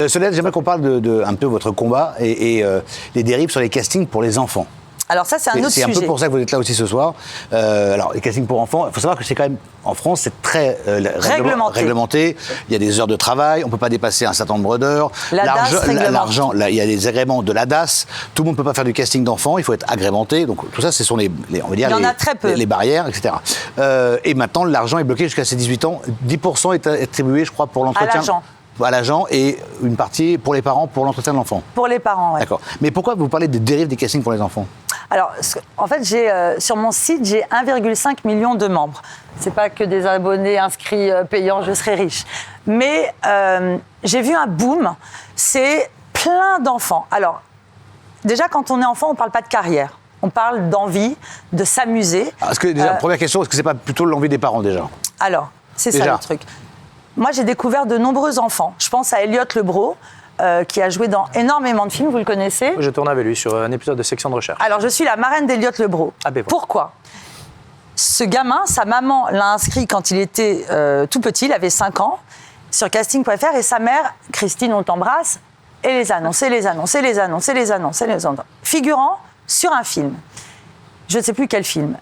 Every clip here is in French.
Soledad, j'aimerais qu'on parle de un peu votre combat et les dérives sur les castings pour les enfants. Alors ça, c'est un autre sujet. C'est un peu pour ça que vous êtes là aussi ce soir. Alors, les castings pour enfants, il faut savoir que c'est quand même, en France, c'est très réglementé. Il y a des heures de travail, on ne peut pas dépasser un certain nombre d'heures. L'argent, il y a des agréments de la DAS. Tout le monde ne peut pas faire du casting d'enfants, il faut être agrémenté. Donc tout ça, ce sont on va dire, les barrières, etc. Et maintenant, l'argent est bloqué jusqu'à ses 18 ans. 10% est attribué, je crois, pour l'entretien. À l'agent et une partie pour les parents pour l'entretien de l'enfant. Pour les parents, oui. D'accord. Mais pourquoi vous parlez des dérives des castings pour les enfants? Alors, en fait, sur mon site, j'ai 1,5 million de membres. C'est pas que des abonnés inscrits payants, je serai riche. Mais j'ai vu un boom, c'est plein d'enfants. Alors, déjà, quand on est enfant, on parle pas de carrière. On parle d'envie, de s'amuser. Première question, est-ce que c'est pas plutôt l'envie des parents déjà? Alors, c'est ça le truc. Moi, j'ai découvert de nombreux enfants. Je pense à Elliot Lebro, qui a joué dans énormément de films, vous le connaissez? Je tourne avec lui sur un épisode de Section de recherche. Alors, je suis la marraine d'Elliot Lebro. Pourquoi? Ce gamin, sa maman l'a inscrit quand il était tout petit, il avait 5 ans, sur casting.fr, et sa mère, Christine, on t'embrasse, et les annonce, figurant sur un film. Je ne sais plus quel film.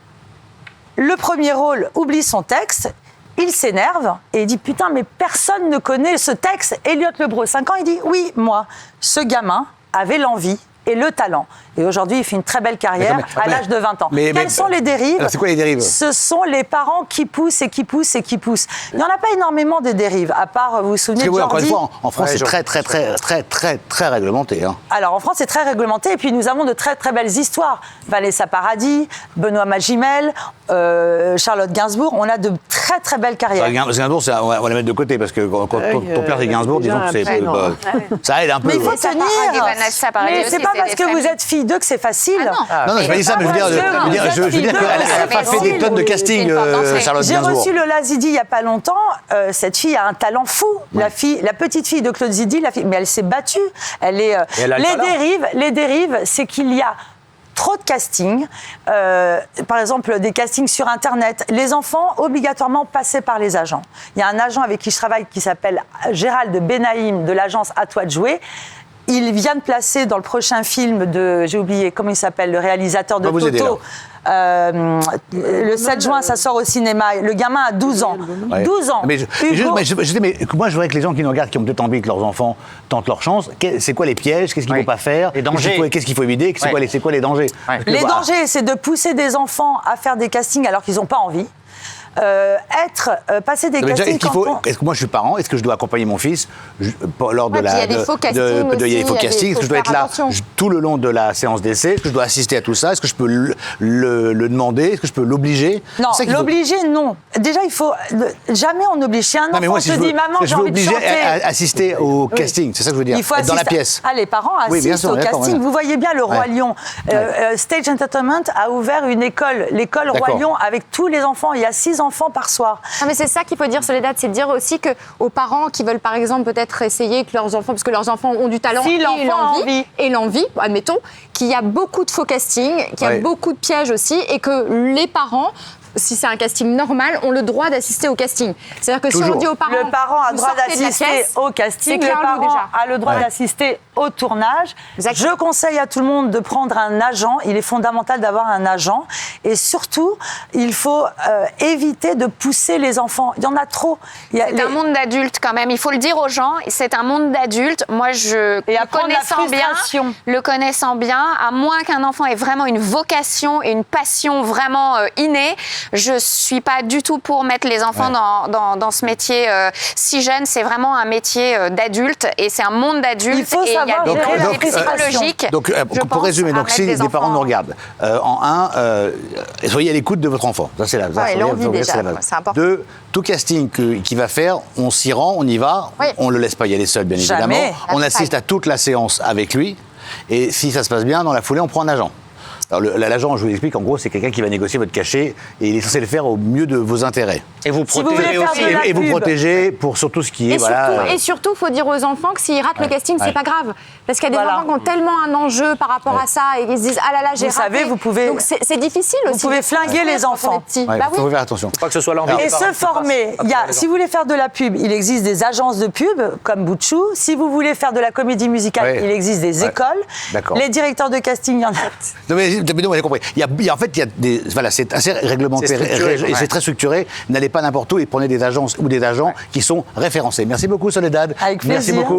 Le premier rôle oublie son texte. Il s'énerve et il dit « Putain, mais personne ne connaît ce texte !» Elliot Lebro, 5 ans, il dit « Oui, moi, ce gamin avait l'envie et le talent. » Et aujourd'hui, il fait une très belle carrière à l'âge de 20 ans. Quelles sont les dérives? C'est quoi les dérives? Ce sont les parents qui poussent et qui poussent et qui poussent. Il n'y en a pas énormément des dérives, à part, vous vous souvenez de Jordi? Encore une fois, en France, c'est très réglementé. Hein. Alors, en France, c'est très réglementé. Et puis, nous avons de très, très belles histoires. Vanessa Paradis, Benoît Magimel, Charlotte Gainsbourg. On a de très, très belles carrières. Gainsbourg, on va la mettre de côté, parce que quand ton père est Gainsbourg, disons que ça aide un peu. Mais il faut tenir. Mais c'est pas parce que vous êtes fille d'eux que c'est facile. Non, je vais dire ça, mais je veux dire qu'elle n'a pas fait des tonnes de casting, Charlotte Gainsbourg. J'ai reçu Lola Zidi il n'y a pas longtemps. Cette fille a un talent fou. La petite fille de Claude Zidi, mais elle s'est battue. Les dérives, c'est qu'il y a trop de castings, par exemple des castings sur Internet. Les enfants, obligatoirement, passaient par les agents. Il y a un agent avec qui je travaille qui s'appelle Gérald Benaïm de l'agence À toi de jouer. Il vient de placer dans le prochain film j'ai oublié comment il s'appelle, le réalisateur de Toto. Le 7 juin, ça sort au cinéma. Le gamin a 12 ans. 12 ans. Mais moi, je voudrais que les gens qui nous regardent, qui ont peut-être envie que leurs enfants tentent leur chance, c'est quoi les pièges? Qu'est-ce qu'il ne faut pas faire? Les dangers. Qu'est-ce qu'il faut éviter? C'est quoi les dangers? Les dangers, c'est de pousser des enfants à faire des castings alors qu'ils n'ont pas envie. Passer des castings. Est-ce que moi je suis parent? Est-ce que je dois accompagner mon fils lors de la. Il y a des faux castings. Il y a des faux castings. Est-ce que je dois être là tout le long de la séance d'essai? Est-ce que je dois assister à tout ça? Est-ce que je peux le demander? Est-ce que je peux l'obliger? Non, l'obliger, non. Déjà, il faut. Jamais on oblige. Si un enfant te dit maman, j'ai envie de chanter. À assister au casting, c'est ça que je veux dire. Il faut être dans la pièce. Les parents assistent au casting. Vous voyez bien le Roi Lion. Stage Entertainment a ouvert une école, l'école Roi Lion, avec tous les enfants. Il y a 6 enfants par soir. Non, mais c'est ça qu'il faut dire, Soledad, c'est de dire aussi qu'aux parents qui veulent par exemple peut-être essayer que leurs enfants, parce que leurs enfants ont du talent et l'envie, admettons, qu'il y a beaucoup de faux castings, qu'il y a beaucoup de pièges aussi, et que les parents, si c'est un casting normal, ont le droit d'assister au casting. C'est-à-dire que si on dit aux parents... Le parent a le droit d'assister au casting, le parent a le droit d'assister au tournage. Exactement. Je conseille à tout le monde de prendre un agent. Il est fondamental d'avoir un agent. Et surtout, il faut éviter de pousser les enfants. Il y en a trop. C'est un monde d'adultes quand même. Il faut le dire aux gens. C'est un monde d'adultes. Moi, le connaissant bien, à moins qu'un enfant ait vraiment une vocation et une passion vraiment innée, je ne suis pas du tout pour mettre les enfants dans ce métier si jeune. C'est vraiment un métier d'adulte et c'est un monde d'adultes. Il faut savoir gérer la psychologique. Donc, pour résumer, si les parents nous regardent, soyez à l'écoute de votre enfant. Ça, c'est la l'envie déjà, c'est important. 2, tout casting qu'il va faire, on s'y rend, on y va, on ne le laisse pas y aller seul, bien évidemment. On assiste à toute la séance avec lui et si ça se passe bien, dans la foulée, on prend un agent. Alors l'agent, je vous explique, en gros, c'est quelqu'un qui va négocier votre cachet et il est censé le faire au mieux de vos intérêts. Et vous protégez aussi. Et vous protégez pour surtout ce qui est... Et surtout, il faut dire aux enfants que s'ils ratent le casting, c'est pas grave. Parce qu'il y a des enfants qui ont tellement un enjeu par rapport à ça et ils se disent ah là là, j'ai raté. Vous pouvez... Donc c'est difficile aussi. Vous pouvez flinguer les enfants. Il faut faire attention. Faut pas que ce soit l'envie. Et se former. Si vous voulez faire de la pub, il existe des agences de pub comme Bouchou. Si vous voulez faire de la comédie musicale, il existe des écoles. Les directeurs de casting, il y en a. Non, mais j'ai compris. En fait, il y a des. Voilà, c'est assez réglementé et c'est très structuré. N'allez pas n'importe où et prenez des agences ou des agents qui sont référencés. Merci beaucoup, Soledad. Avec plaisir. Merci beaucoup.